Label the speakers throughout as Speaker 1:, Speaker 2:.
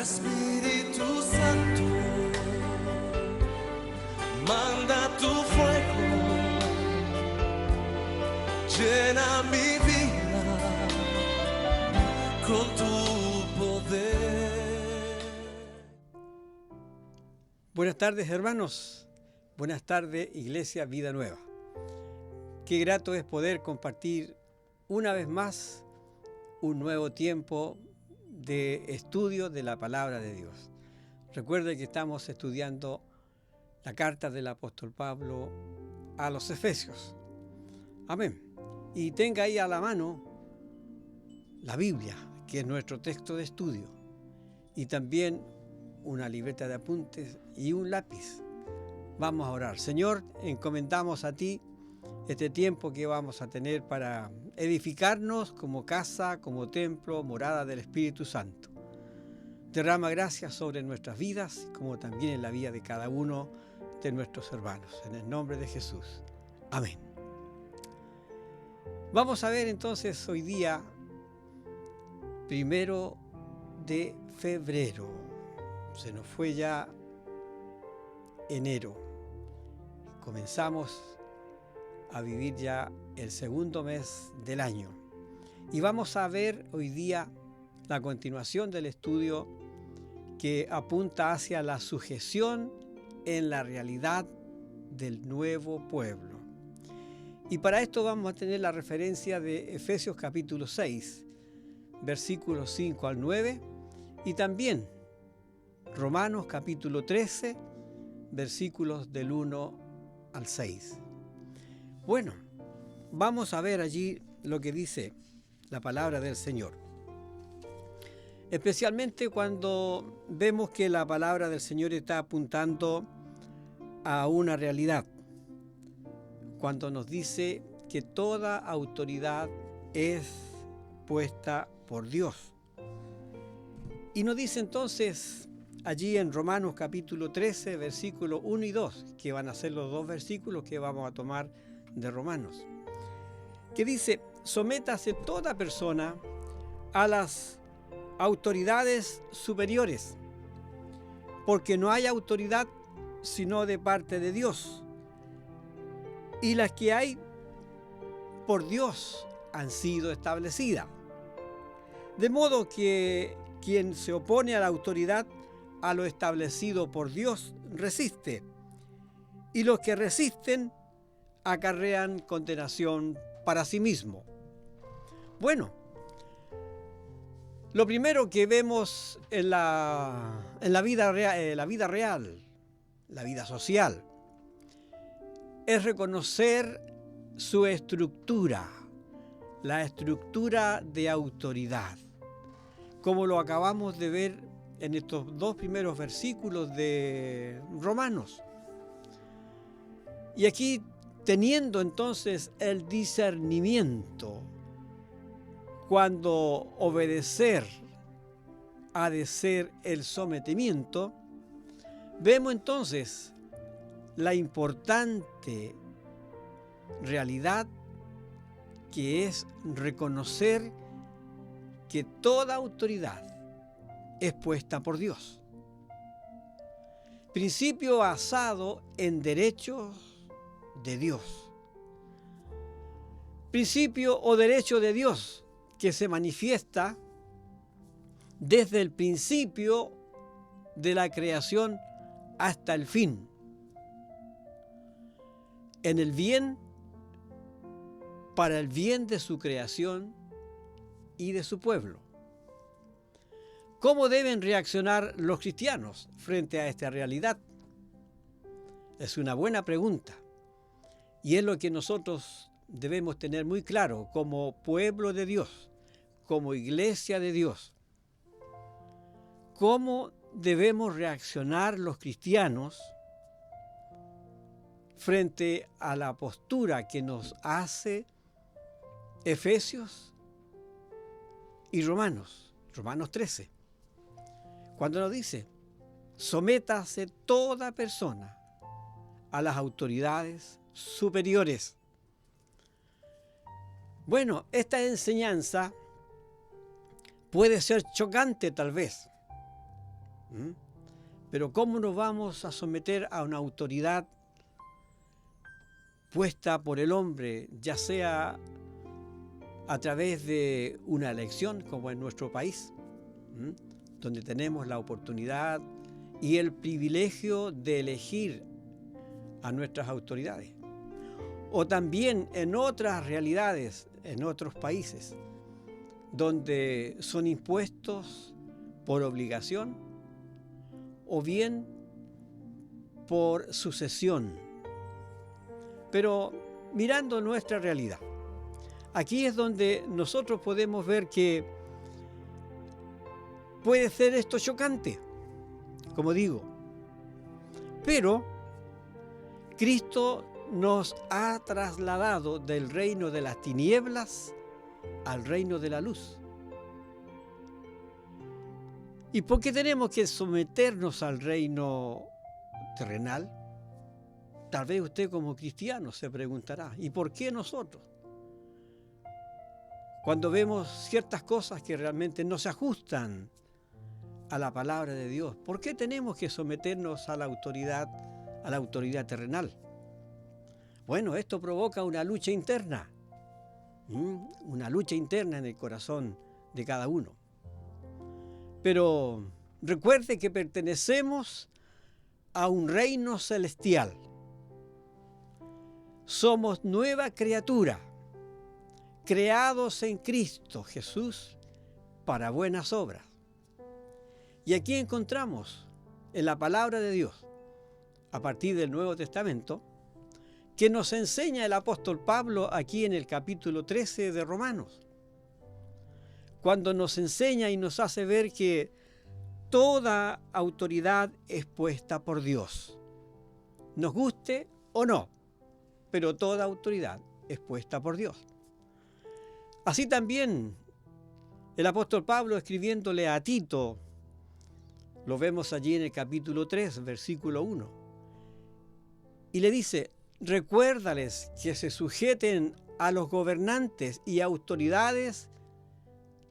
Speaker 1: Espíritu Santo, manda tu fuego, llena mi vida con tu poder.
Speaker 2: Buenas tardes, hermanos. Buenas tardes, Iglesia Vida Nueva. Qué grato es poder compartir una vez más un nuevo tiempo de estudio de la Palabra de Dios. Recuerde que estamos estudiando la carta del apóstol Pablo a los Efesios. Amén. Y tenga ahí a la mano la Biblia, que es nuestro texto de estudio, y también una libreta de apuntes y un lápiz. Vamos a orar. Señor, encomendamos a ti este tiempo que vamos a tener para edificarnos como casa, como templo, morada del Espíritu Santo. Derrama gracias sobre nuestras vidas, como también en la vida de cada uno de nuestros hermanos. En el nombre de Jesús. Amén. Vamos a ver entonces hoy día, 1 de febrero. Se nos fue ya enero. Comenzamos a vivir ya el segundo mes del año. Y vamos a ver hoy día la continuación del estudio que apunta hacia la sujeción en la realidad del nuevo pueblo. Y para esto vamos a tener la referencia de Efesios capítulo 6, versículos 5 al 9, y también Romanos capítulo 13, versículos del 1 al 6. Bueno, vamos a ver allí lo que dice la palabra del Señor. Especialmente cuando vemos que la palabra del Señor está apuntando a una realidad. Cuando nos dice que toda autoridad es puesta por Dios. Y nos dice entonces allí en Romanos capítulo 13, versículos 1 y 2, que van a ser los dos versículos que vamos a tomar de Romanos, que dice: sométase toda persona a las autoridades superiores, porque no hay autoridad sino de parte de Dios, y las que hay por Dios han sido establecidas. De modo que quien se opone a la autoridad, a lo establecido por Dios, resiste, y los que resisten acarrean condenación para sí mismo. Bueno, lo primero que vemos en la vida real, la vida social, es reconocer su estructura, la estructura de autoridad, como lo acabamos de ver en estos dos primeros versículos de Romanos. Y aquí, teniendo entonces el discernimiento, cuando obedecer ha de ser el sometimiento, vemos entonces la importante realidad que es reconocer que toda autoridad es puesta por Dios. Principio basado en derechos de Dios. Principio o derecho de Dios que se manifiesta desde el principio de la creación hasta el fin, en el bien, para el bien de su creación y de su pueblo. ¿Cómo deben reaccionar los cristianos frente a esta realidad? Es una buena pregunta, y es lo que nosotros debemos tener muy claro como pueblo de Dios, como iglesia de Dios. ¿Cómo debemos reaccionar los cristianos frente a la postura que nos hace Efesios y Romanos 13? Cuando nos dice: sométase toda persona a las autoridades superiores. Bueno, esta enseñanza puede ser chocante tal vez, ¿Mm? Pero ¿cómo nos vamos a someter a una autoridad puesta por el hombre, ya sea a través de una elección, como en nuestro país, donde tenemos la oportunidad y el privilegio de elegir a nuestras autoridades? O también en otras realidades, en otros países, donde son impuestos por obligación o bien por sucesión. Pero mirando nuestra realidad, aquí es donde nosotros podemos ver que puede ser esto chocante, como digo, pero Cristo nos ha trasladado del reino de las tinieblas al reino de la luz. ¿Y por qué tenemos que someternos al reino terrenal? Tal vez usted como cristiano se preguntará, ¿y por qué nosotros? Cuando vemos ciertas cosas que realmente no se ajustan a la palabra de Dios, ¿por qué tenemos que someternos a la autoridad terrenal? Bueno, esto provoca una lucha interna en el corazón de cada uno. Pero recuerde que pertenecemos a un reino celestial. Somos nueva criatura, creados en Cristo Jesús para buenas obras. Y aquí encontramos en la palabra de Dios, a partir del Nuevo Testamento, que nos enseña el apóstol Pablo aquí en el capítulo 13 de Romanos, cuando nos enseña y nos hace ver que toda autoridad es puesta por Dios, nos guste o no, pero toda autoridad es puesta por Dios. Así también el apóstol Pablo, escribiéndole a Tito, lo vemos allí en el capítulo 3, versículo 1, y le dice: recuérdales que se sujeten a los gobernantes y autoridades,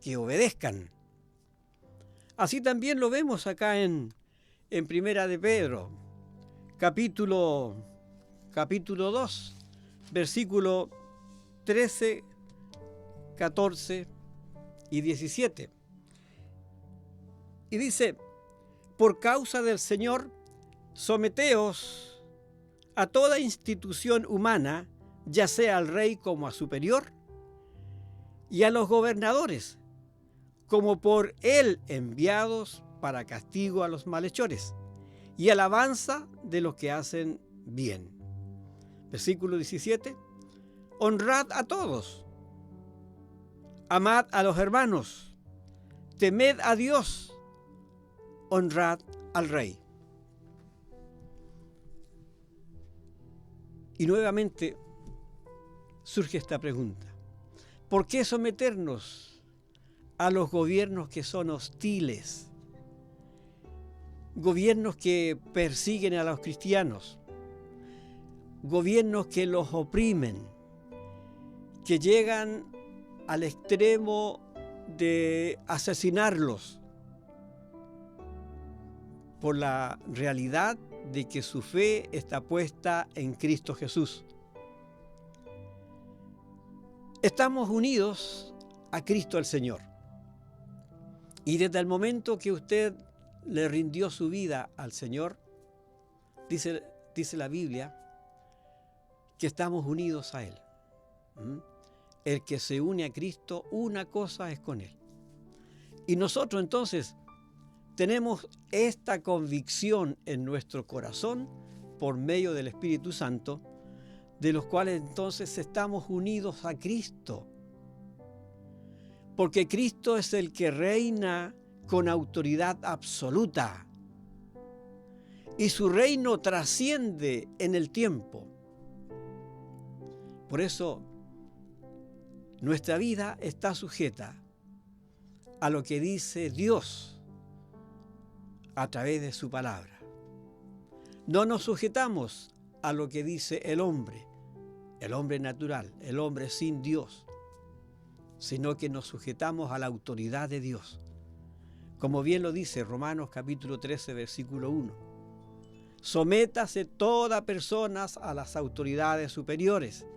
Speaker 2: que obedezcan. Así también lo vemos acá en Primera de Pedro, capítulo 2, versículo 13, 14 y 17. Y dice: por causa del Señor, someteos a toda institución humana, ya sea al rey como a superior, y a los gobernadores, como por él enviados para castigo a los malhechores y alabanza de los que hacen bien. Versículo 17. Honrad a todos, amad a los hermanos, temed a Dios, honrad al rey. Y nuevamente surge esta pregunta: ¿por qué someternos a los gobiernos que son hostiles? Gobiernos que persiguen a los cristianos, gobiernos que los oprimen, que llegan al extremo de asesinarlos por la realidad de que su fe está puesta en Cristo Jesús. Estamos unidos a Cristo el Señor. Y desde el momento que usted le rindió su vida al Señor, dice la Biblia, que estamos unidos a Él. El que se une a Cristo, una cosa es con Él. Y nosotros entonces tenemos esta convicción en nuestro corazón por medio del Espíritu Santo, de los cuales entonces estamos unidos a Cristo. Porque Cristo es el que reina con autoridad absoluta. Y su reino trasciende en el tiempo. Por eso, nuestra vida está sujeta a lo que dice Dios a través de su palabra. No nos sujetamos a lo que dice el hombre natural, el hombre sin Dios, sino que nos sujetamos a la autoridad de Dios, como bien lo dice Romanos capítulo 13, versículo 1. Sométase toda persona a las autoridades superiores,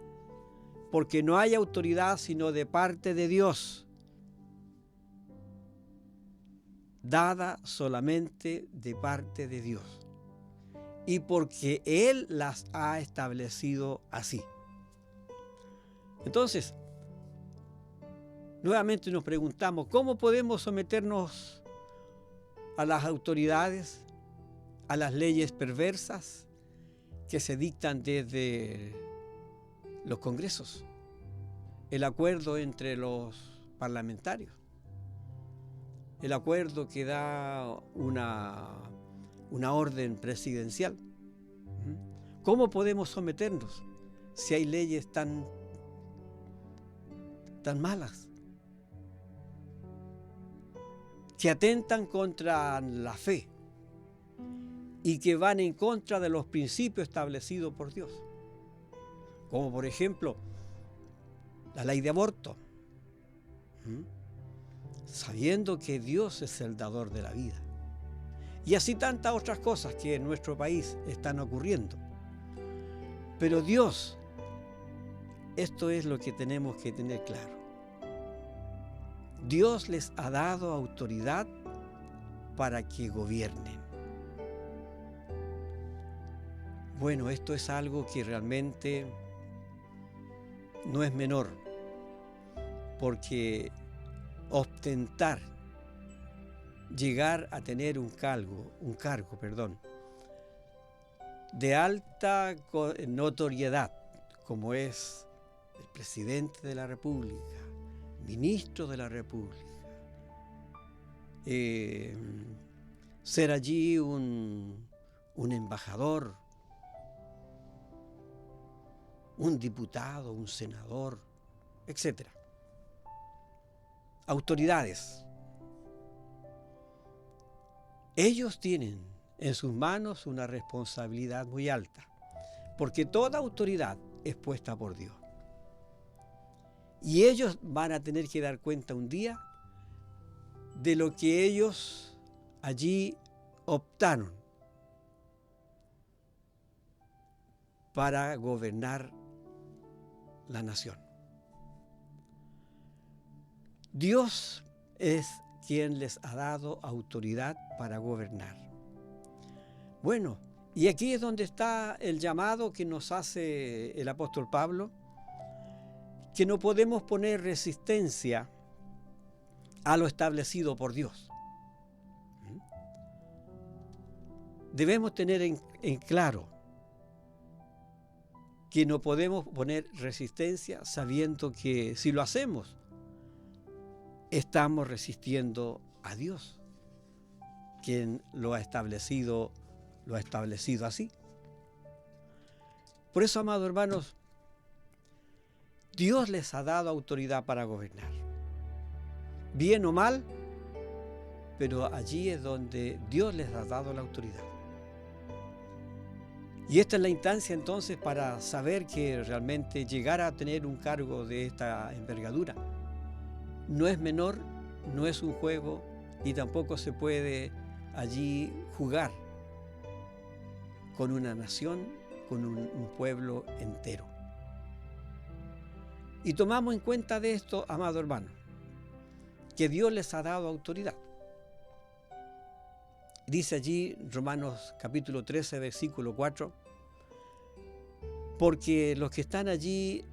Speaker 2: porque no hay autoridad sino de parte de Dios, dada solamente de parte de Dios, y porque Él las ha establecido así. Entonces, nuevamente nos preguntamos, ¿cómo podemos someternos a las autoridades, a las leyes perversas que se dictan desde los congresos, el acuerdo entre los parlamentarios, el acuerdo que da una orden presidencial? ¿Cómo podemos someternos si hay leyes tan malas, que atentan contra la fe y que van en contra de los principios establecidos por Dios? Como por ejemplo, la ley de aborto, sabiendo que Dios es el dador de la vida. Y así tantas otras cosas que en nuestro país están ocurriendo. Pero Dios, esto es lo que tenemos que tener claro. Dios les ha dado autoridad para que gobiernen. Bueno, esto es algo que realmente no es menor, porque ostentar, llegar a tener un cargo, de alta notoriedad, como es el presidente de la República, ministro de la República, ser allí un embajador, un diputado, un senador, etc. Autoridades. Ellos tienen en sus manos una responsabilidad muy alta, porque toda autoridad es puesta por Dios. Y ellos van a tener que dar cuenta un día de lo que ellos allí optaron para gobernar la nación. Dios es quien les ha dado autoridad para gobernar. Bueno, y aquí es donde está el llamado que nos hace el apóstol Pablo, que no podemos poner resistencia a lo establecido por Dios. Debemos tener en claro que no podemos poner resistencia sabiendo que si lo hacemos, estamos resistiendo a Dios, quien lo ha establecido así. Por eso, amados hermanos, Dios les ha dado autoridad para gobernar. Bien o mal, pero allí es donde Dios les ha dado la autoridad. Y esta es la instancia entonces para saber que realmente llegar a tener un cargo de esta envergadura no es menor, no es un juego y tampoco se puede allí jugar con una nación, con un pueblo entero. Y tomamos en cuenta de esto, amado hermano, que Dios les ha dado autoridad. Dice allí Romanos capítulo 13, versículo 4, porque los que están allí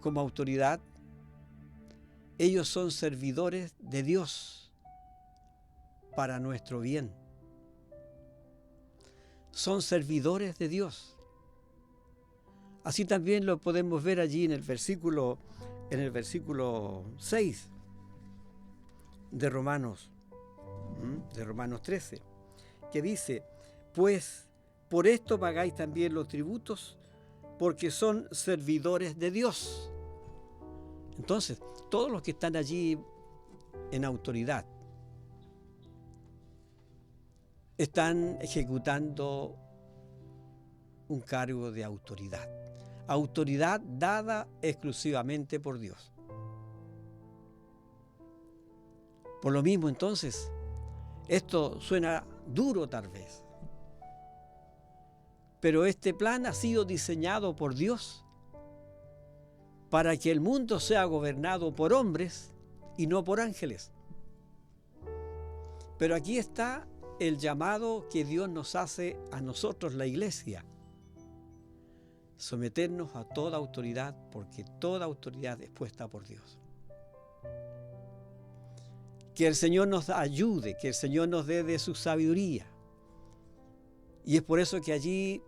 Speaker 2: como autoridad, ellos son servidores de Dios para nuestro bien. Son servidores de Dios. Así también lo podemos ver allí en el versículo 6 de Romanos 13, que dice, pues por esto pagáis también los tributos, porque son servidores de Dios. Entonces, todos los que están allí en autoridad están ejecutando un cargo de autoridad. Autoridad dada exclusivamente por Dios. Por lo mismo, entonces, esto suena duro tal vez, pero este plan ha sido diseñado por Dios para que el mundo sea gobernado por hombres y no por ángeles. Pero aquí está el llamado que Dios nos hace a nosotros, la iglesia. Someternos a toda autoridad, porque toda autoridad es puesta por Dios. Que el Señor nos ayude, que el Señor nos dé de su sabiduría. Y es por eso que allí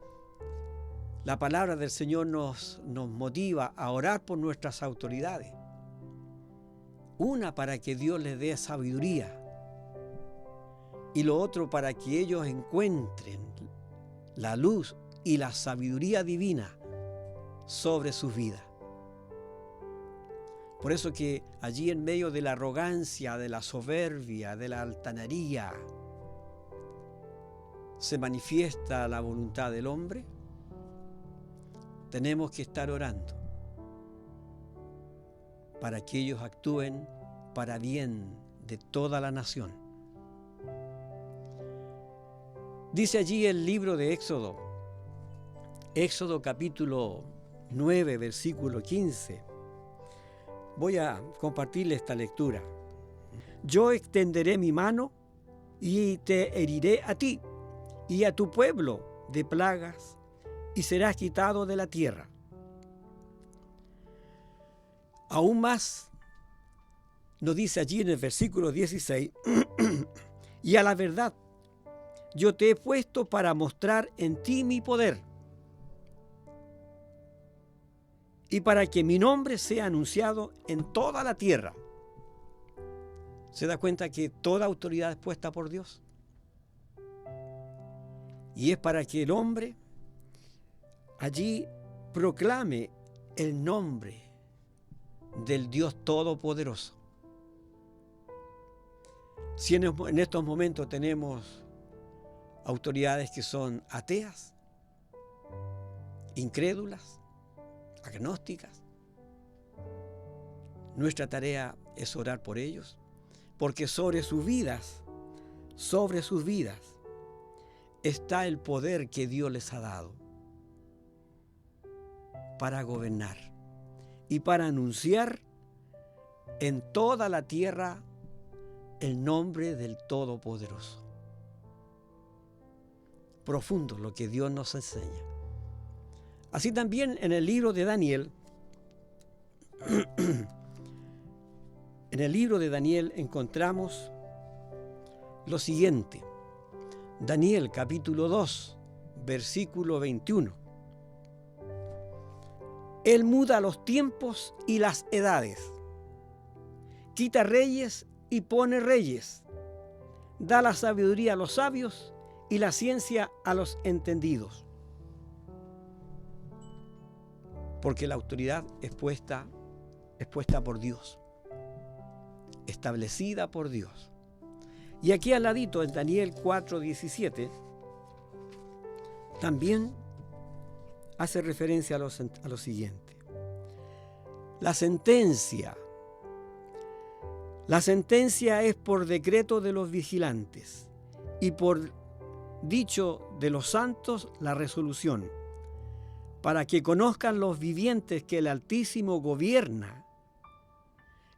Speaker 2: la palabra del Señor nos motiva a orar por nuestras autoridades. Una, para que Dios les dé sabiduría. Y lo otro, para que ellos encuentren la luz y la sabiduría divina sobre sus vidas. Por eso que allí, en medio de la arrogancia, de la soberbia, de la altanería, se manifiesta la voluntad del hombre. Tenemos que estar orando para que ellos actúen para bien de toda la nación. Dice allí el libro de Éxodo, Éxodo capítulo 9, versículo 15. Voy a compartirle esta lectura. Yo extenderé mi mano y te heriré a ti y a tu pueblo de plagas, y serás quitado de la tierra. Aún más, nos dice allí en el versículo 16, y a la verdad, yo te he puesto para mostrar en ti mi poder, y para que mi nombre sea anunciado en toda la tierra. ¿Se da cuenta que toda autoridad es puesta por Dios? Y es para que el hombre allí proclame el nombre del Dios Todopoderoso. Si en estos momentos tenemos autoridades que son ateas, incrédulas, agnósticas, nuestra tarea es orar por ellos, porque sobre sus vidas está el poder que Dios les ha dado para gobernar y para anunciar en toda la tierra el nombre del Todopoderoso. Profundo lo que Dios nos enseña. Así también en el libro de Daniel, encontramos lo siguiente. Daniel capítulo 2, versículo 21. Él muda los tiempos y las edades, quita reyes y pone reyes, da la sabiduría a los sabios y la ciencia a los entendidos. Porque la autoridad es puesta por Dios, establecida por Dios. Y aquí al ladito, en Daniel 4:17, también hace referencia a lo siguiente. La sentencia es por decreto de los vigilantes y por dicho de los santos la resolución, para que conozcan los vivientes que el Altísimo gobierna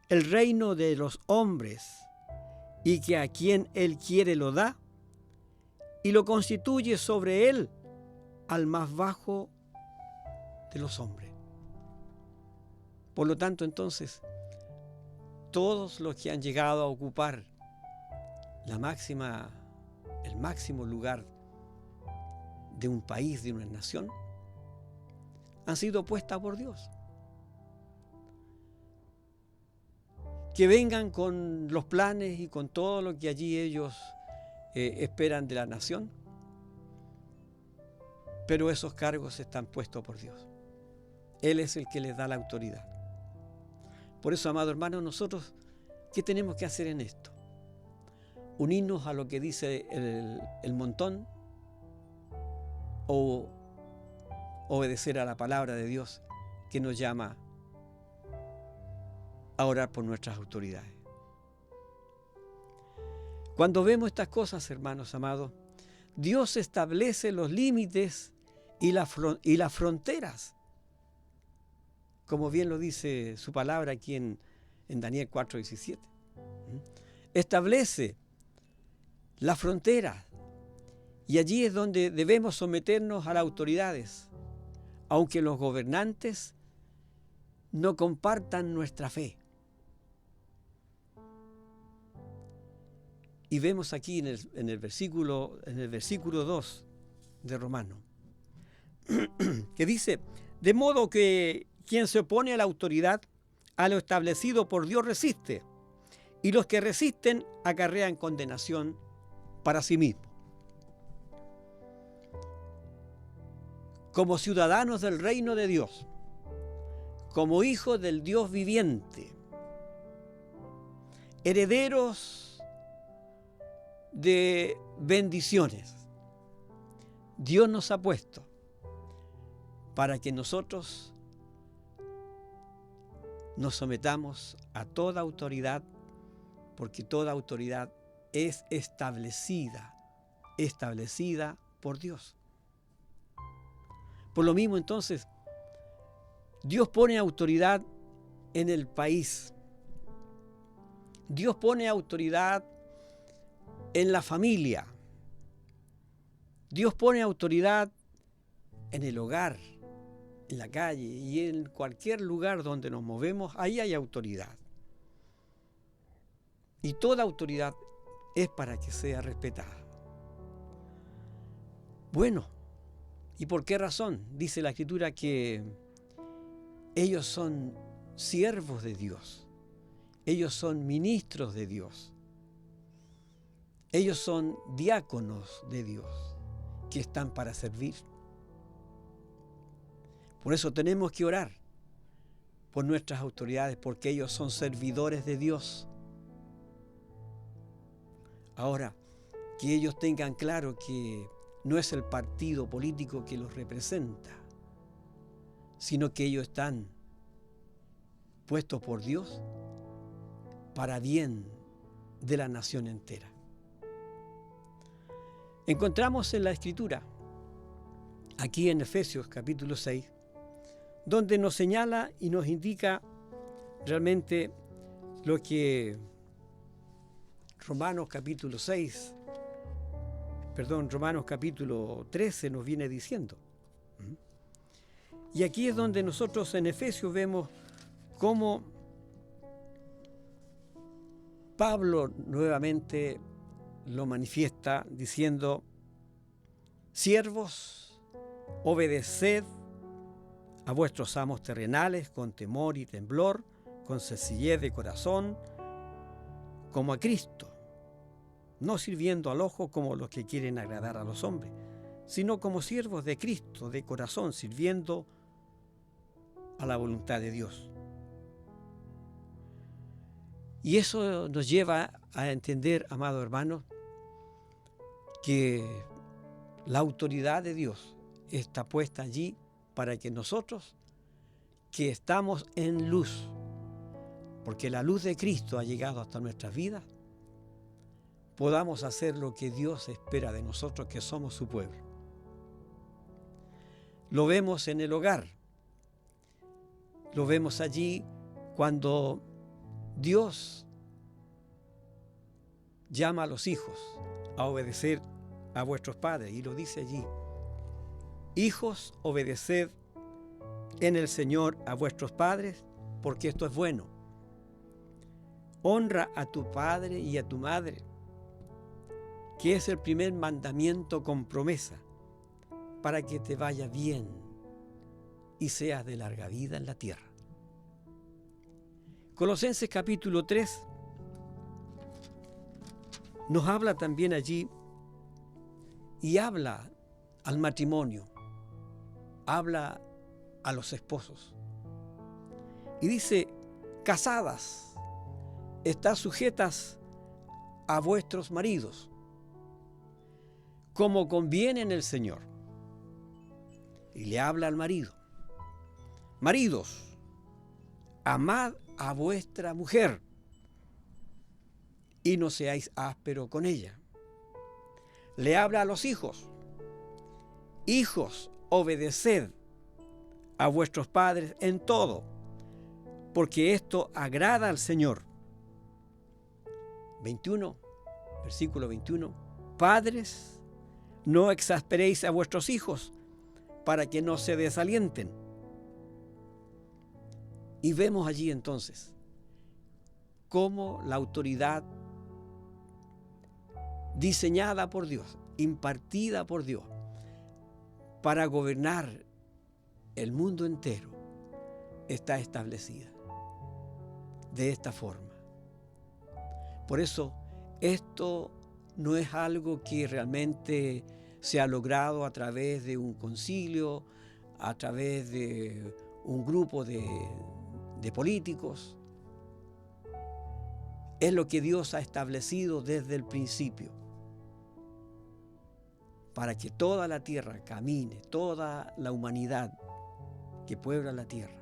Speaker 2: el reino de los hombres, y que a quien Él quiere lo da, y lo constituye sobre Él al más bajo de los hombres. Por lo tanto, entonces, todos los que han llegado a ocupar el máximo lugar de un país, de una nación, han sido puestas por Dios. Que vengan con los planes y con todo lo que allí ellos esperan de la nación, pero esos cargos están puestos por Dios. Él es el que les da la autoridad. Por eso, amado hermano, nosotros, ¿qué tenemos que hacer en esto? ¿Unirnos a lo que dice el montón o obedecer a la palabra de Dios que nos llama a orar por nuestras autoridades? Cuando vemos estas cosas, hermanos amados, Dios establece los límites y las fronteras, como bien lo dice su palabra aquí en Daniel 4:17. Establece la frontera, y allí es donde debemos someternos a las autoridades, aunque los gobernantes no compartan nuestra fe. Y vemos aquí en el versículo 2 de Romanos, que dice: de modo que quien se opone a la autoridad, a lo establecido por Dios resiste, y los que resisten acarrean condenación para sí mismos. Como ciudadanos del reino de Dios, como hijos del Dios viviente, herederos de bendiciones, Dios nos ha puesto para que nosotros nos sometamos a toda autoridad, porque toda autoridad es establecida por Dios. Por lo mismo, entonces, Dios pone autoridad en el país. Dios pone autoridad en la familia. Dios pone autoridad en el hogar, en la calle y en cualquier lugar donde nos movemos. Ahí hay autoridad. Y toda autoridad es para que sea respetada. Bueno, ¿y por qué razón? Dice la Escritura que ellos son siervos de Dios. Ellos son ministros de Dios. Ellos son diáconos de Dios, que están para servir. Por eso tenemos que orar por nuestras autoridades, porque ellos son servidores de Dios. Ahora, que ellos tengan claro que no es el partido político que los representa, sino que ellos están puestos por Dios para bien de la nación entera. Encontramos en la Escritura, aquí en Efesios capítulo 6, donde nos señala y nos indica realmente lo que Romanos capítulo 13 nos viene diciendo. Y aquí es donde nosotros en Efesios vemos cómo Pablo nuevamente lo manifiesta diciendo: siervos, obedeced a vuestros amos terrenales con temor y temblor, con sencillez de corazón, como a Cristo, no sirviendo al ojo como los que quieren agradar a los hombres, sino como siervos de Cristo, de corazón, sirviendo a la voluntad de Dios. Y eso nos lleva a entender, amados hermanos, que la autoridad de Dios está puesta allí para que nosotros, que estamos en luz, porque la luz de Cristo ha llegado hasta nuestras vidas, podamos hacer lo que Dios espera de nosotros, que somos su pueblo. Lo vemos en el hogar, lo vemos allí cuando Dios llama a los hijos a obedecer a vuestros padres, y lo dice allí: hijos, obedeced en el Señor a vuestros padres, porque esto es bueno. Honra a tu padre y a tu madre, que es el primer mandamiento con promesa, para que te vaya bien y seas de larga vida en la tierra. Colosenses capítulo 3 nos habla también allí, y habla al matrimonio, habla a los esposos. Y dice: casadas, estad sujetas a vuestros maridos, como conviene en el Señor. Y le habla al marido: maridos, amad a vuestra mujer, y no seáis áspero con ella. Le habla a los hijos. Hijos, obedeced a vuestros padres en todo, porque esto agrada al Señor. 21, versículo 21. Padres, no exasperéis a vuestros hijos para que no se desalienten. Y vemos allí entonces cómo la autoridad diseñada por Dios, impartida por Dios, para gobernar el mundo entero, está establecida de esta forma. Por eso, esto no es algo que realmente se ha logrado a través de un concilio, a través de un grupo de políticos. Es lo que Dios ha establecido desde el principio, para que toda la tierra camine, toda la humanidad que puebla la tierra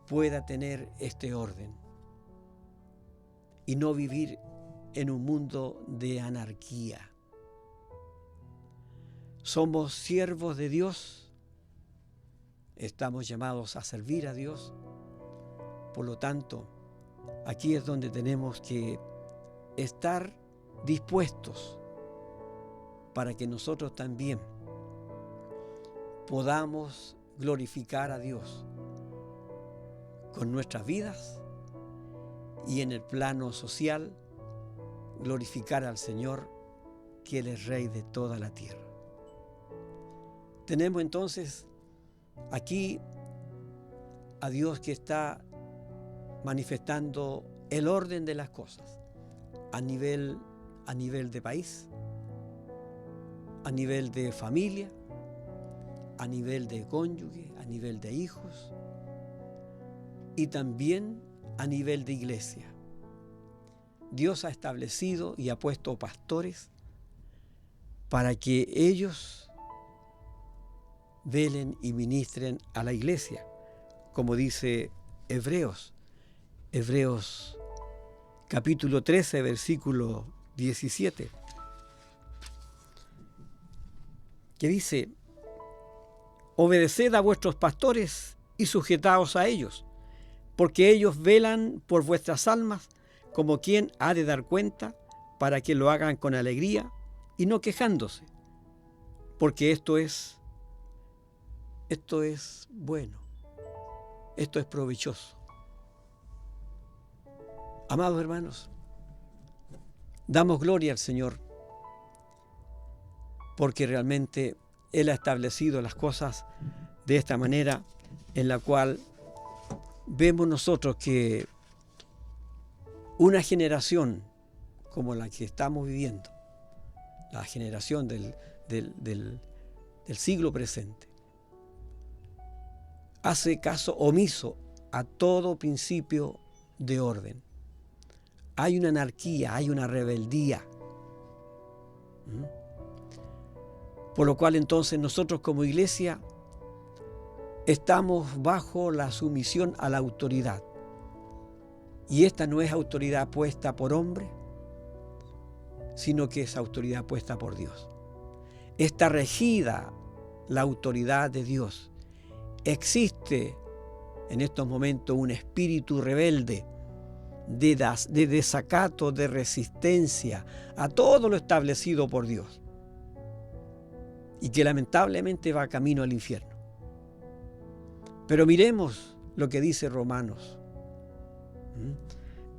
Speaker 2: pueda tener este orden y no vivir en un mundo de anarquía. Somos siervos de Dios, estamos llamados a servir a Dios, por lo tanto, aquí es donde tenemos que estar dispuestos para que nosotros también podamos glorificar a Dios con nuestras vidas y en el plano social glorificar al Señor, que Él es Rey de toda la tierra. Tenemos entonces aquí a Dios que está manifestando el orden de las cosas a nivel de país, a nivel de familia, a nivel de cónyuge, a nivel de hijos y también a nivel de iglesia. Dios ha establecido y ha puesto pastores para que ellos velen y ministren a la iglesia, como dice Hebreos capítulo 13, versículo 17, que dice: obedeced a vuestros pastores y sujetaos a ellos, porque ellos velan por vuestras almas, como quien ha de dar cuenta, para que lo hagan con alegría y no quejándose, porque esto es bueno, esto es provechoso. Amados hermanos, damos gloria al Señor, porque realmente Él ha establecido las cosas de esta manera, en la cual vemos nosotros que una generación como la que estamos viviendo, la generación del siglo presente, hace caso omiso a todo principio de orden. Hay una anarquía, hay una rebeldía. Por lo cual entonces nosotros como iglesia estamos bajo la sumisión a la autoridad. Y esta no es autoridad puesta por hombre, sino que es autoridad puesta por Dios. Está regida la autoridad de Dios. Existe en estos momentos un espíritu rebelde de desacato, de resistencia a todo lo establecido por Dios, y que lamentablemente va camino al infierno. Pero miremos lo que dice Romanos.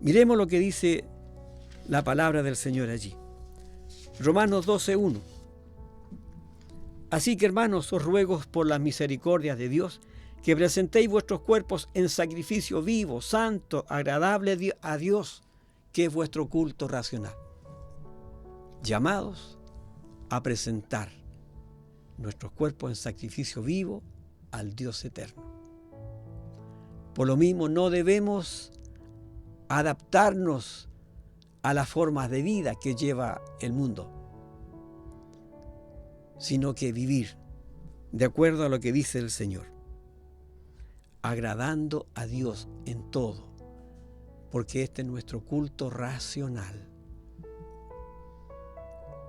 Speaker 2: Miremos lo que dice la palabra del Señor allí. Romanos 12:1. Así que, hermanos, os ruego por las misericordias de Dios que presentéis vuestros cuerpos en sacrificio vivo, santo, agradable a Dios, que es vuestro culto racional. Llamados a presentar nuestros cuerpos en sacrificio vivo al Dios eterno. Por lo mismo, no debemos adaptarnos a las formas de vida que lleva el mundo, sino que vivir de acuerdo a lo que dice el Señor, agradando a Dios en todo, porque este es nuestro culto racional.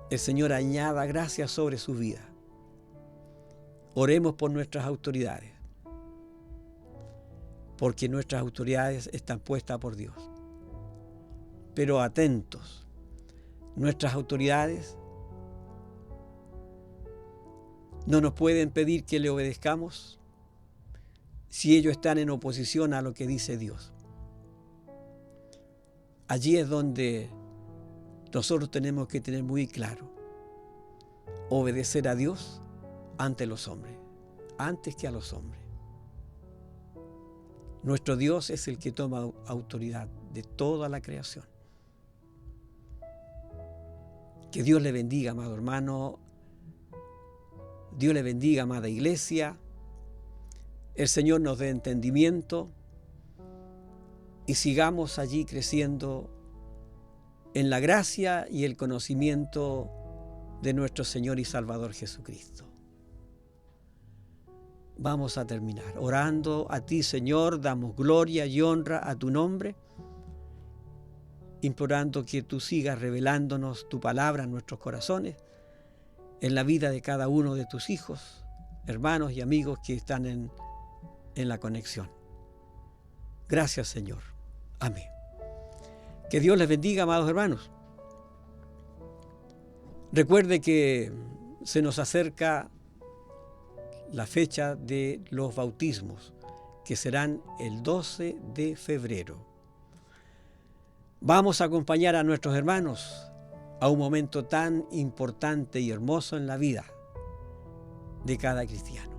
Speaker 2: El Señor añada gracia sobre su vida. Oremos por nuestras autoridades, porque nuestras autoridades están puestas por Dios. Pero atentos, nuestras autoridades no nos pueden pedir que le obedezcamos si ellos están en oposición a lo que dice Dios. Allí es donde nosotros tenemos que tener muy claro: obedecer a Dios ante los hombres, antes que a los hombres. Nuestro Dios es el que toma autoridad de toda la creación. Que Dios le bendiga, amado hermano. Dios le bendiga, amada iglesia. El Señor nos dé entendimiento y sigamos allí creciendo en la gracia y el conocimiento de nuestro Señor y Salvador Jesucristo. Vamos a terminar orando a ti, Señor. Damos gloria y honra a tu nombre, implorando que tú sigas revelándonos tu palabra en nuestros corazones, en la vida de cada uno de tus hijos, hermanos y amigos que están en la conexión. Gracias, Señor. Amén. Que Dios les bendiga, amados hermanos. Recuerde que se nos acerca la fecha de los bautismos, que serán el 12 de febrero. Vamos a acompañar a nuestros hermanos a un momento tan importante y hermoso en la vida de cada cristiano.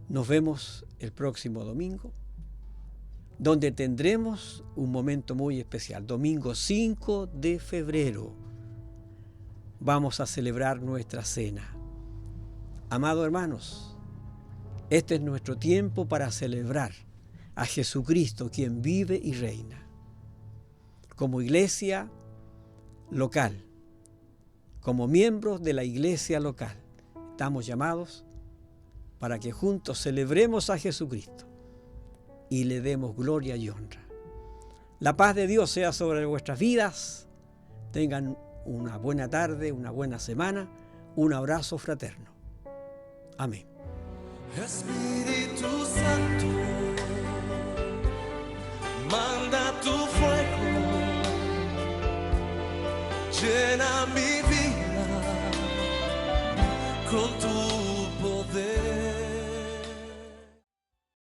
Speaker 2: Nos vemos el próximo domingo, donde tendremos un momento muy especial. Domingo 5 de febrero vamos a celebrar nuestra cena. Amados hermanos, este es nuestro tiempo para celebrar a Jesucristo, quien vive y reina. Como iglesia local, como miembros de la iglesia local, estamos llamados para que juntos celebremos a Jesucristo y le demos gloria y honra. La paz de Dios sea sobre vuestras vidas. Tengan una buena tarde, una buena semana. Un abrazo fraterno. Amén.
Speaker 1: Espíritu Santo, manda tu fuego, llena mi vida con tu